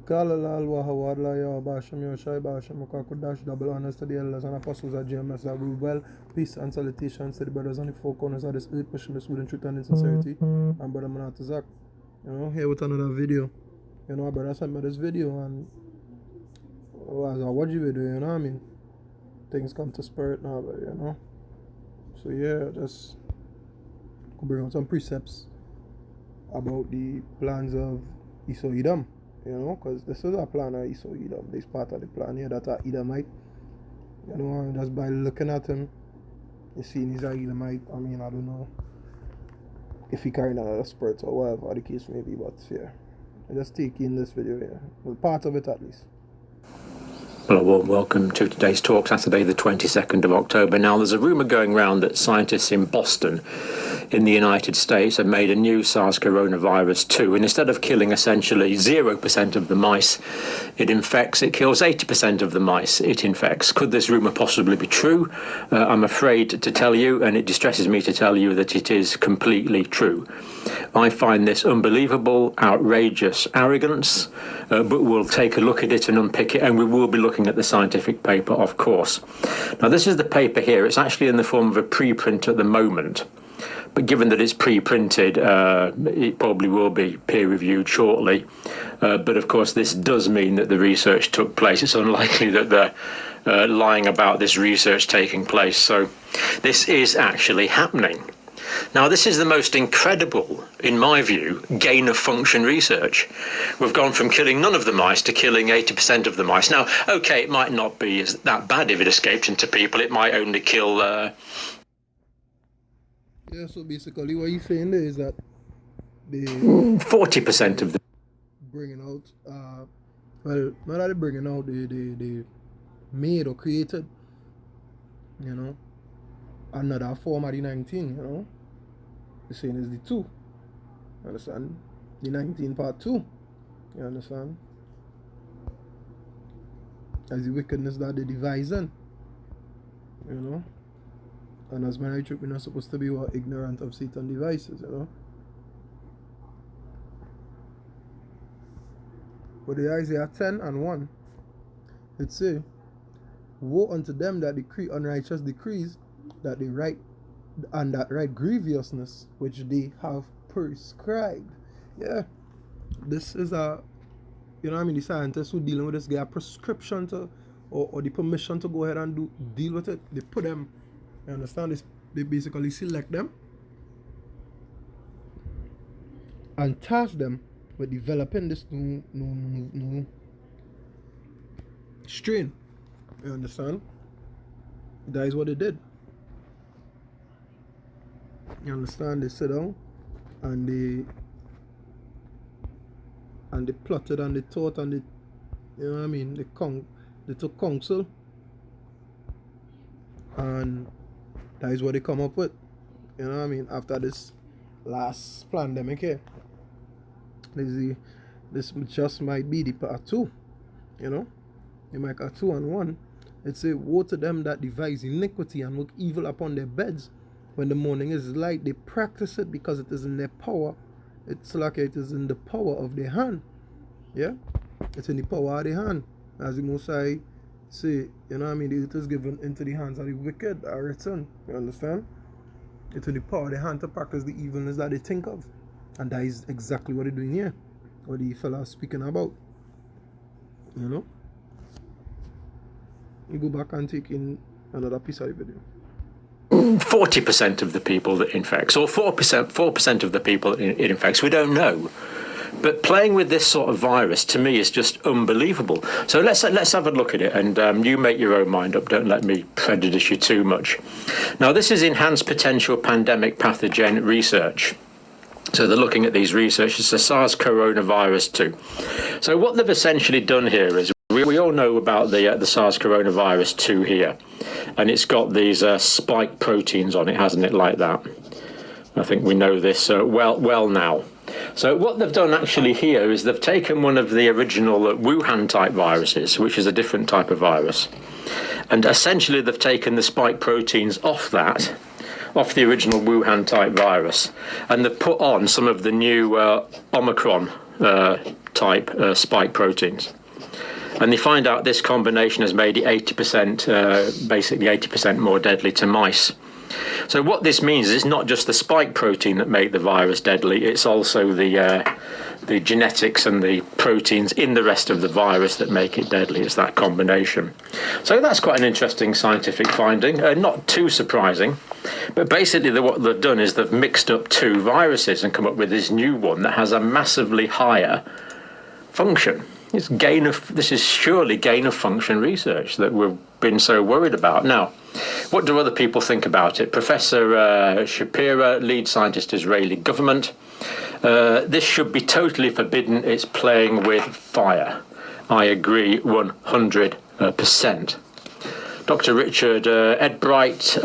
Kalalal Wahawadla Yabasham Yoshai Basham Kakudash, double honors to the elders and apostles at GMS that rule well. Peace and salutations to the brothers on the four corners of this earth, pushing this within truth and in sincerity. And brother Manatazak, here with another video. Brother sent me this video and as I watch the video, you know what I mean? Things come to spirit now, but So yeah, just could bring out some precepts about the plans of S.O.T.E, because this is a plan of S.O.T.E. This part of the plan here that are Edomite. And just by looking at him, you see he's an Edomite. I mean, I don't know if he carrying another spirit or whatever the case may be, but yeah. I just take in this video here. Well, part of it at least. Well, a warm welcome to today's talk, Saturday the 22nd of October. Now, there's a rumour going around that scientists in Boston in the United States have made a new SARS coronavirus 2, and instead of killing essentially 0% of the mice it infects, it kills 80% of the mice it infects. Could this rumour possibly be true? I'm afraid to tell you, and it distresses me to tell you, that it is completely true. I find this unbelievable, outrageous arrogance, but we'll take a look at it and unpick it, and we will be looking at the scientific paper, of course. Now, this is the paper here. It's actually in the form of a preprint at the moment, but given that it's pre-printed, it probably will be peer-reviewed shortly. But of course, this does mean that the research took place. It's unlikely that they're lying about this research taking place. So this is actually happening. Now, this is the most incredible, in my view, gain-of-function research. We've gone from killing none of the mice to killing 80% of the mice. Now, okay, it might not be that bad if it escapes into people. It might only kill... Yeah, so basically what he's saying there is that they... 40% of the... Bringing out... well, not that they're bringing out, they made or created, another form of the 19, The saying is the 2. You understand? The 19 part 2. You understand? As the wickedness that they devising. And as many truth, we're not supposed to be ignorant of Satan devices, But the Isaiah 10 and 1, it say, woe unto them that decree unrighteous decrees, that they write and that write grievousness which they have prescribed. Yeah, this is the scientists who dealing with this get a prescription to or the permission to go ahead and deal with it. They put them, you understand this, they basically select them and task them with developing this new strain. You understand? That is what they did. You understand? They sit down and they plotted and they thought and they took counsel, and that is what they come up with. After this last pandemic here. This just might be the part 2. They make a 2 and 1. It say, woe to them that devise iniquity and work evil upon their beds. When the morning is light, they practice it because it is in their power. It's like it is in the power of their hand. Yeah? It's in the power of their hand. As the Most High say, it is given into the hands of the wicked are written. You understand? It's in the power of their hand to practice the evilness that they think of. And that is exactly what they're doing here. What the fella is speaking about. You go back and take in another piece of the video. 40% of the people that infects, or 4% of the people it infects, we don't know. But playing with this sort of virus, to me, is just unbelievable. So let's have a look at it, and you make your own mind up. Don't let me prejudice you too much. Now, this is enhanced potential pandemic pathogen research. So they're looking at these research. It's a SARS coronavirus 2. So what they've essentially done here is, we all know about the SARS coronavirus 2 here, and it's got these spike proteins on it, hasn't it, like that? I think we know this well now. So what they've done actually here is they've taken one of the original Wuhan type viruses, which is a different type of virus, and essentially they've taken the spike proteins off that, off the original Wuhan type virus, and they've put on some of the new Omicron type spike proteins. And they find out this combination has made it 80%, basically 80% more deadly to mice. So what this means is it's not just the spike protein that make the virus deadly, it's also the genetics and the proteins in the rest of the virus that make it deadly. It's that combination. So that's quite an interesting scientific finding, not too surprising. But basically what they've done is they've mixed up two viruses and come up with this new one that has a massively higher function. This is surely gain of function research that we've been so worried about. Now, what do other people think about it? Professor Shapira, lead scientist, Israeli government. This should be totally forbidden. It's playing with fire. I agree 100%. Dr. Richard Edbright,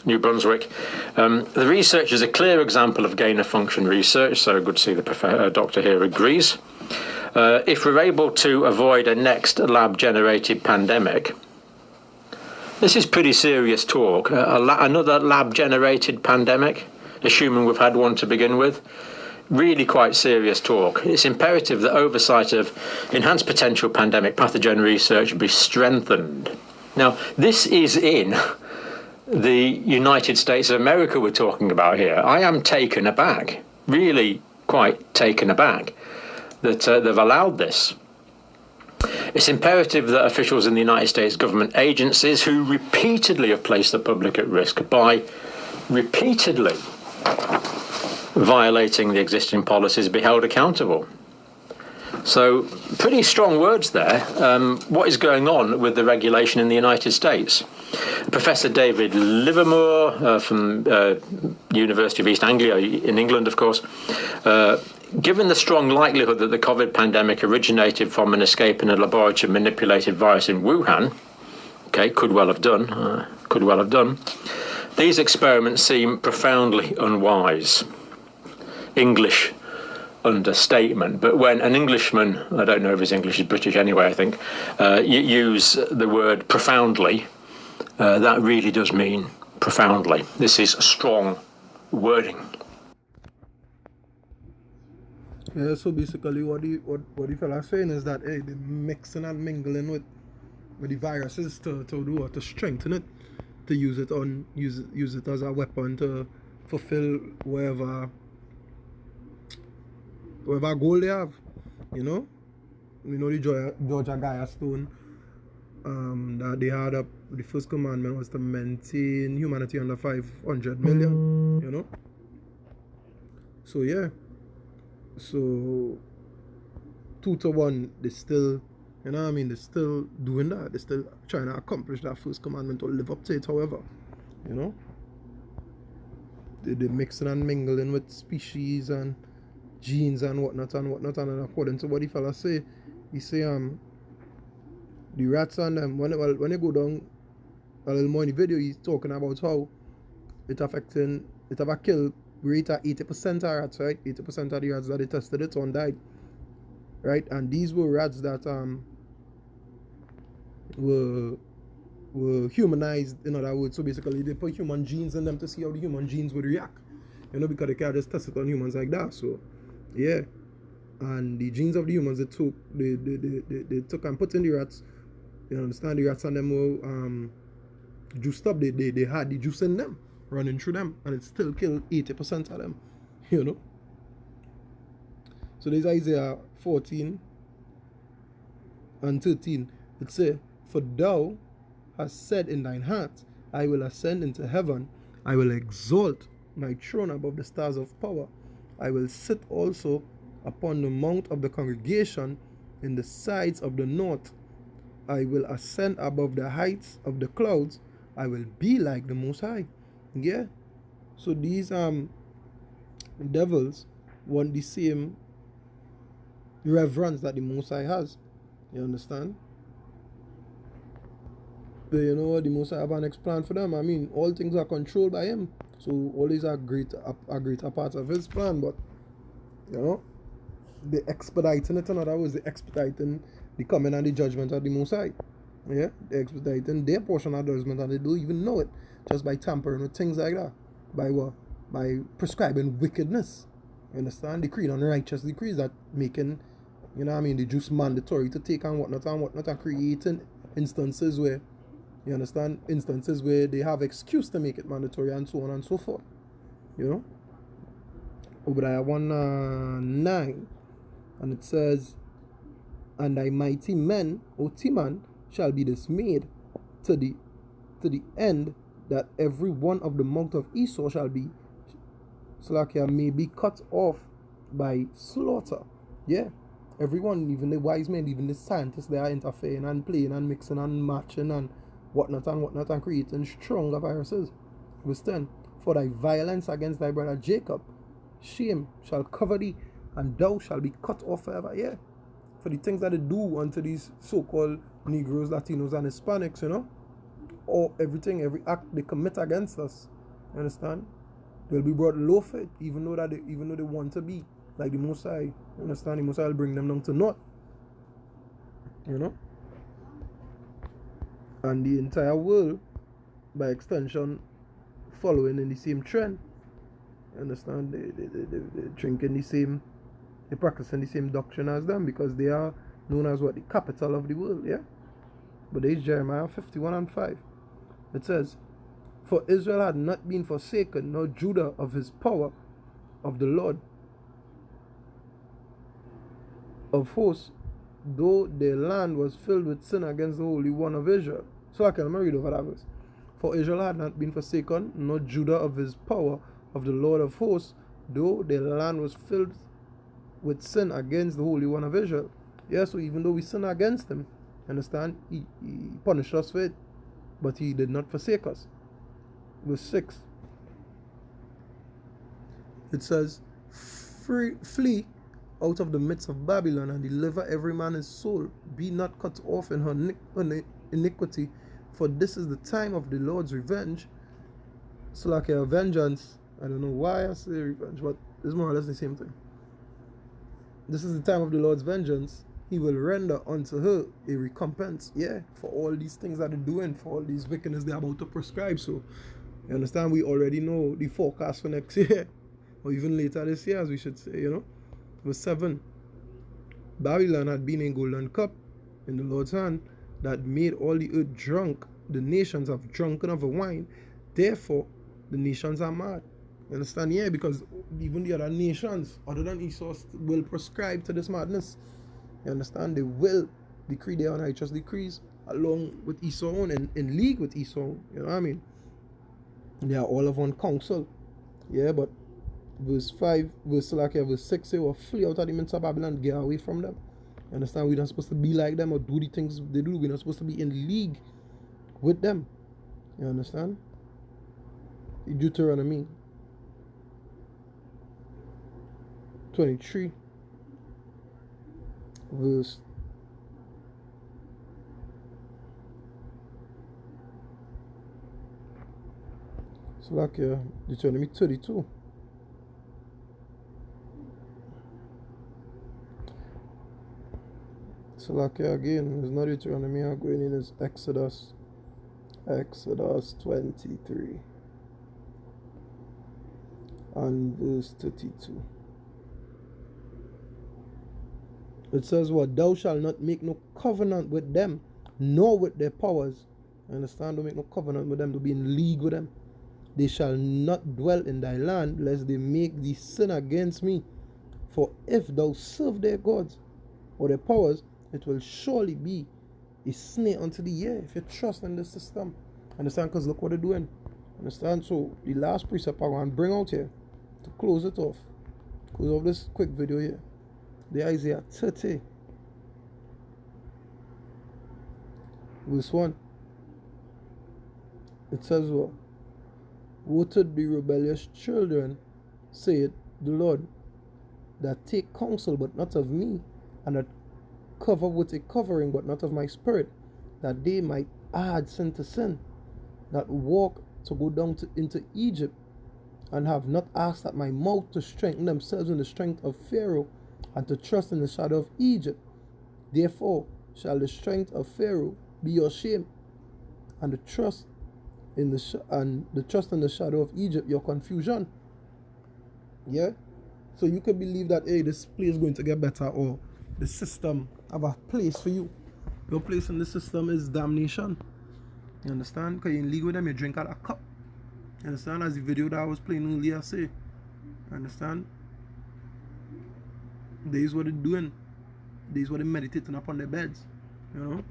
New Brunswick. The research is a clear example of gain of function research, so good to see the doctor here agrees. If we're able to avoid a next lab-generated pandemic, this is pretty serious talk. Another lab-generated pandemic, assuming we've had one to begin with. Really quite serious talk. It's imperative that oversight of enhanced potential pandemic pathogen research be strengthened. Now, this is in the United States of America we're talking about here. I am taken aback, really quite taken aback, that they've allowed this. It's imperative that officials in the United States government agencies who repeatedly have placed the public at risk by repeatedly violating the existing policies be held accountable. So pretty strong words there. What is going on with the regulation in the United States? Professor David Livermore from University of East Anglia in England, of course, given the strong likelihood that the COVID pandemic originated from an escape in a laboratory manipulated virus in Wuhan, okay, could well have done, these experiments seem profoundly unwise. English understatement, but when an Englishman, I don't know if his English is British anyway, I think, use the word profoundly, that really does mean profoundly. This is strong wording. Yeah, so basically what the fella's saying is that, hey, they're mixing and mingling with the viruses to do what? To strengthen it, to use it as a weapon to fulfill whatever goal they have, you know. The Georgia Stone, that they had up, the first commandment was to maintain humanity under 500 million, you know. So yeah, so 2-1, they still, you know what I mean, they're still doing that, they're still trying to accomplish that first commandment or live up to it, however, you know. They're mixing and mingling with species and genes and whatnot, and according to what the fella say, he say the rats and them, when they go down a little more in the video, he's talking about how it have killed greater 80% of rats, right? 80% of the rats that they tested it on died, right? And these were rats that were humanized, in other words. So basically they put human genes in them to see how the human genes would react, you know, because they can't just test it on humans like that. So yeah, and the genes of the humans they took and put in the rats, you understand. The rats and them were juiced up. They had the juice in them running through them, and it still killed 80% of them, you know. So there's Isaiah 14 and 13. It says, for thou hast said in thine heart, I will ascend into heaven, I will exalt my throne above the stars of power, I will sit also upon the mount of the congregation in the sides of the north, I will ascend above the heights of the clouds, I will be like the Most High. Yeah, so these devils want the same reverence that the Most High has, you understand. But you know what, the Most High have an next plan for them. I mean, all things are controlled by him, so all these are greater parts of his plan. But you know, they expediting it. In other words, they expediting the coming and the judgment of the Most High. Yeah, they expediting their portion of judgment, and they don't even know it, just by tampering with things like that. by what? By prescribing wickedness. You understand? Decreeing unrighteous decrees that making, you know what I mean, the just mandatory to take and whatnot, and creating instances where, you understand, instances where they have excuse to make it mandatory and so on and so forth. You know? Obadiah 1:9, and it says, and thy mighty men, O Timan, shall be dismayed to the end that every one of the mouth of Esau shall be Slakia may be cut off by slaughter. Yeah. Everyone, even the wise men, even the scientists, they are interfering and playing and mixing and matching and whatnot and creating stronger viruses. Verse 10. For thy violence against thy brother Jacob, shame shall cover thee, and thou shalt be cut off forever. Yeah. For the things that they do unto these so-called Negroes, Latinos, and Hispanics, you know, or everything, every act they commit against us. You understand? They'll be brought low for it, even though they want to be like the Most High. You understand? The Most High will bring them down to naught. You know? And the entire world, by extension, following in the same trend. You understand? They're drinking the same, they're practicing the same doctrine as them, because they are known as what? The capital of the world, yeah? But there's Jeremiah 51:5. It says, for Israel had not been forsaken, nor Judah of his power, of the Lord of hosts, though their land was filled with sin against the Holy One of Israel. So I can read over that verse. For Israel had not been forsaken, nor Judah of his power, of the Lord of hosts, though their land was filled with sin against the Holy One of Israel. Yeah, so even though we sin against him, understand, he punished us for it, but he did not forsake us. Verse 6. It says, flee out of the midst of Babylon, and deliver every man his soul. Be not cut off in her iniquity, for this is the time of the Lord's revenge. So like a vengeance, I don't know why I say revenge, but it's more or less the same thing. This is the time of the Lord's vengeance. He will render unto her a recompense, yeah, for all these things that they're doing, for all these wickedness they're about to prescribe. So you understand, we already know the forecast for next year, or even later this year, as we should say, you know. Verse 7. Babylon had been a golden cup in the Lord's hand, that made all the earth drunk. The nations have drunken of the wine, therefore the nations are mad. You understand? Yeah, because even the other nations, other than Esau, will prescribe to this madness. You understand? They will decree their unrighteous decrees along with Esau, and in league with Esau. You know what I mean? They are all of one council. Yeah, but verse 5, verse 6 say, well, flee out of the midst of Babylon, get away from them. You understand? We're not supposed to be like them or do the things they do. We're not supposed to be in league with them. You understand? Deuteronomy 23, verse 32. So again, it's not Deuteronomy, I'm going in is Exodus 23 and verse 32. It says, what? Thou shalt not make no covenant with them, nor with their powers. Understand? Don't make no covenant with them, to be in league with them. They shall not dwell in thy land, lest they make thee sin against me. For if thou serve their gods or their powers, it will surely be a snare unto thee. Yeah, if you trust in the system. Understand? Because look what they're doing. Understand? So the last precept I want to bring out here to close it off. Close off this quick video here. The Isaiah 30, verse 1. It says, what? Woe to the rebellious children, saith the Lord, that take counsel but not of me, and that cover with a covering but not of my spirit, that they might add sin to sin, that walk to go down into Egypt, and have not asked at my mouth to strengthen themselves in the strength of Pharaoh, and to trust in the shadow of Egypt. Therefore shall the strength of Pharaoh be your shame, and the trust in and the trust in the shadow of Egypt, your confusion. Yeah? So you can believe that, hey, this place is going to get better, or the system have a place for you. Your place in the system is damnation. You understand? Because you're in league with them, you drink out a cup. You understand? As the video that I was playing earlier say. You understand? This is what they're doing. This is what they're meditating upon their beds. You know?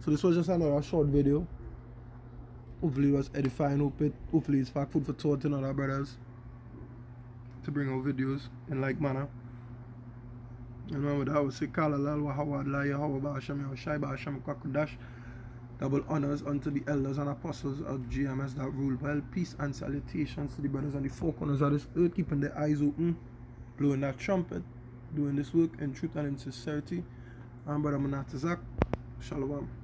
So this was just another short video. Hopefully it was edifying. Hopefully it's food for thought in other brothers to bring out videos in like manner. And remember that I would say Kala Lalwa Hawad Laya Hawa Basham Yoshai Basham Kakudash. Double honors unto the elders and apostles of GMS that rule well. Peace and salutations to the brothers on the four corners of this earth, keeping their eyes open, blowing that trumpet, doing this work in truth and in sincerity. I'm Brother Manatazak. Shalom.